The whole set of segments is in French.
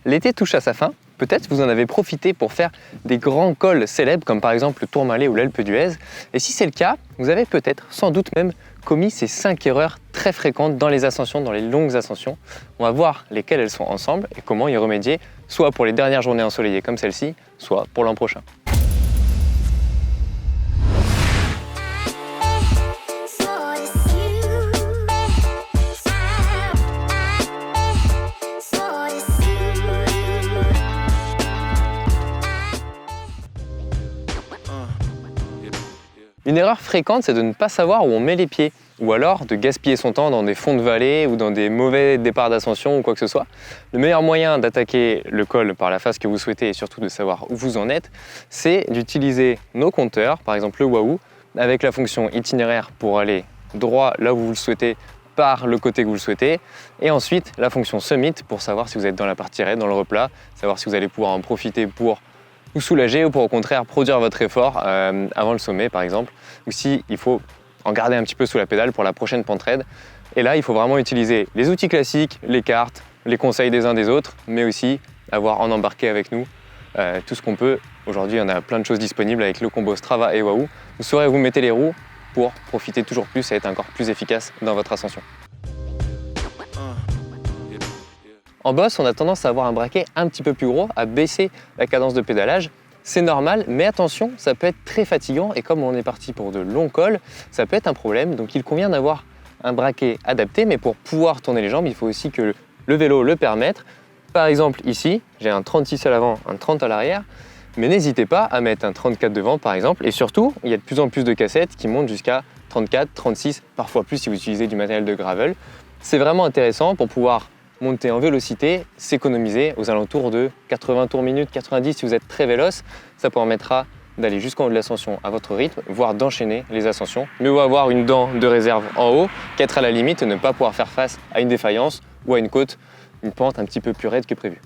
L'été touche à sa fin, peut-être vous en avez profité pour faire des grands cols célèbres comme par exemple le Tourmalet ou l'Alpe d'Huez. Et si c'est le cas, vous avez peut-être, sans doute même, commis ces 5 erreurs très fréquentes dans les ascensions, dans les longues ascensions. On va voir lesquelles elles sont ensemble et comment y remédier, soit pour les dernières journées ensoleillées comme celle-ci, soit pour l'an prochain. Une erreur fréquente, c'est de ne pas savoir où on met les pieds, ou alors de gaspiller son temps dans des fonds de vallée ou dans des mauvais départs d'ascension ou quoi que ce soit. Le meilleur moyen d'attaquer le col par la face que vous souhaitez et surtout de savoir où vous en êtes, c'est d'utiliser nos compteurs, par exemple le Wahoo, avec la fonction itinéraire pour aller droit là où vous le souhaitez, par le côté que vous le souhaitez, et ensuite la fonction Summit pour savoir si vous êtes dans la partie raide, dans le replat, savoir si vous allez pouvoir en profiter pour vous soulager ou pour au contraire produire votre effort avant le sommet par exemple, ou si il faut en garder un petit peu sous la pédale pour la prochaine pente raide. Et là, il faut vraiment utiliser les outils classiques, les cartes, les conseils des uns des autres, mais aussi avoir en embarqué avec nous tout ce qu'on peut. Aujourd'hui, on a plein de choses disponibles avec le combo Strava et Wahoo. Vous saurez où vous mettez les roues pour profiter toujours plus et être encore plus efficace dans votre ascension. En bosse, on a tendance à avoir un braquet un petit peu plus gros, à baisser la cadence de pédalage. C'est normal, mais attention, ça peut être très fatigant et comme on est parti pour de longs cols, ça peut être un problème. Donc il convient d'avoir un braquet adapté, mais pour pouvoir tourner les jambes, il faut aussi que le vélo le permette. Par exemple ici, j'ai un 36 à l'avant, un 30 à l'arrière, mais n'hésitez pas à mettre un 34 devant par exemple. Et surtout, il y a de plus en plus de cassettes qui montent jusqu'à 34, 36, parfois plus si vous utilisez du matériel de gravel. C'est vraiment intéressant pour pouvoir monter en vélocité, s'économiser aux alentours de 80 tours minute, 90 si vous êtes très véloce. Ça permettra d'aller jusqu'en haut de l'ascension à votre rythme, voire d'enchaîner les ascensions. Mieux vaut avoir une dent de réserve en haut qu'être à la limite et ne pas pouvoir faire face à une défaillance ou à une côte, une pente un petit peu plus raide que prévu.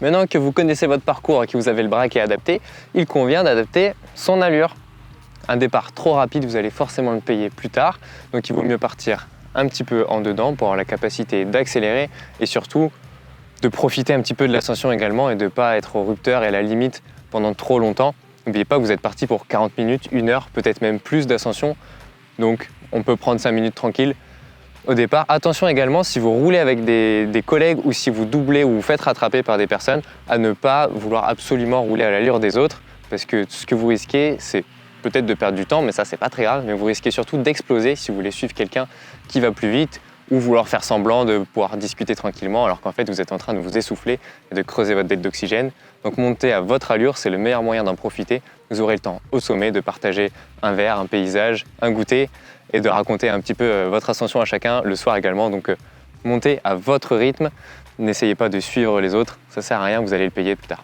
Maintenant que vous connaissez votre parcours et que vous avez le braquet adapté, il convient d'adapter son allure. Un départ trop rapide, vous allez forcément le payer plus tard. Donc il vaut mieux partir un petit peu en dedans pour avoir la capacité d'accélérer et surtout de profiter un petit peu de l'ascension également et de ne pas être au rupteur et à la limite pendant trop longtemps. N'oubliez pas que vous êtes parti pour 40 minutes, 1 heure, peut-être même plus d'ascension. Donc on peut prendre 5 minutes tranquille au départ. Attention également si vous roulez avec des collègues ou si vous doublez ou vous faites rattraper par des personnes à ne pas vouloir absolument rouler à l'allure des autres parce que ce que vous risquez c'est peut-être de perdre du temps, mais ça c'est pas très grave, mais vous risquez surtout d'exploser si vous voulez suivre quelqu'un qui va plus vite ou vouloir faire semblant de pouvoir discuter tranquillement alors qu'en fait vous êtes en train de vous essouffler et de creuser votre dette d'oxygène. Donc monter à votre allure, c'est le meilleur moyen d'en profiter. Vous aurez le temps au sommet de partager un verre, un paysage, un goûter et de raconter un petit peu votre ascension à chacun le soir également. Donc montez à votre rythme, n'essayez pas de suivre les autres, ça sert à rien, vous allez le payer plus tard.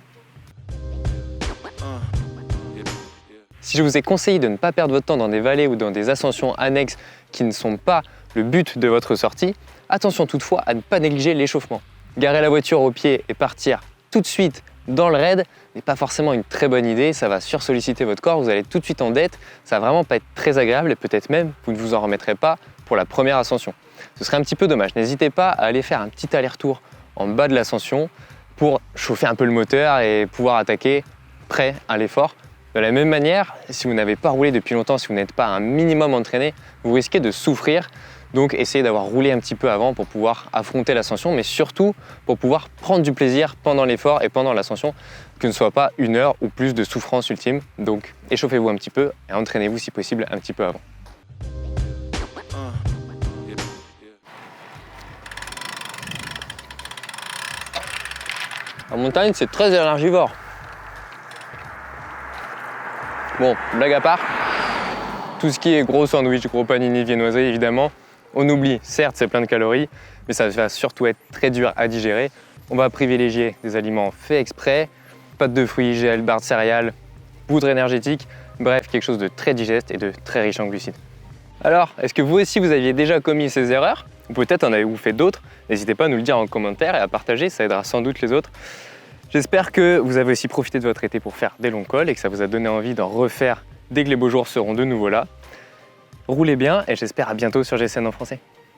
Si je vous ai conseillé de ne pas perdre votre temps dans des vallées ou dans des ascensions annexes qui ne sont pas le but de votre sortie, attention toutefois à ne pas négliger l'échauffement. Garer la voiture au pied et partir tout de suite dans le raid n'est pas forcément une très bonne idée, ça va sursolliciter votre corps, vous allez tout de suite en dette, ça va vraiment pas être très agréable et peut-être même vous ne vous en remettrez pas pour la première ascension. Ce serait un petit peu dommage, n'hésitez pas à aller faire un petit aller-retour en bas de l'ascension pour chauffer un peu le moteur et pouvoir attaquer prêt à l'effort. De la même manière, si vous n'avez pas roulé depuis longtemps, si vous n'êtes pas un minimum entraîné, vous risquez de souffrir. Donc essayez d'avoir roulé un petit peu avant pour pouvoir affronter l'ascension, mais surtout pour pouvoir prendre du plaisir pendant l'effort et pendant l'ascension, que ne soit pas 1 heure ou plus de souffrance ultime. Donc échauffez-vous un petit peu et entraînez-vous si possible un petit peu avant. En montagne, c'est très énergivore. Bon, blague à part, tout ce qui est gros sandwich, gros panini viennoiserie, évidemment, on oublie, certes c'est plein de calories, mais ça va surtout être très dur à digérer. On va privilégier des aliments faits exprès, pâtes de fruits, gel, barres de céréales, poudre énergétique, bref, quelque chose de très digeste et de très riche en glucides. Alors, est-ce que vous aussi vous aviez déjà commis ces erreurs? Ou peut-être en avez-vous fait d'autres? N'hésitez pas à nous le dire en commentaire et à partager, ça aidera sans doute les autres. J'espère que vous avez aussi profité de votre été pour faire des longs cols et que ça vous a donné envie d'en refaire dès que les beaux jours seront de nouveau là. Roulez bien et j'espère à bientôt sur GCN en français.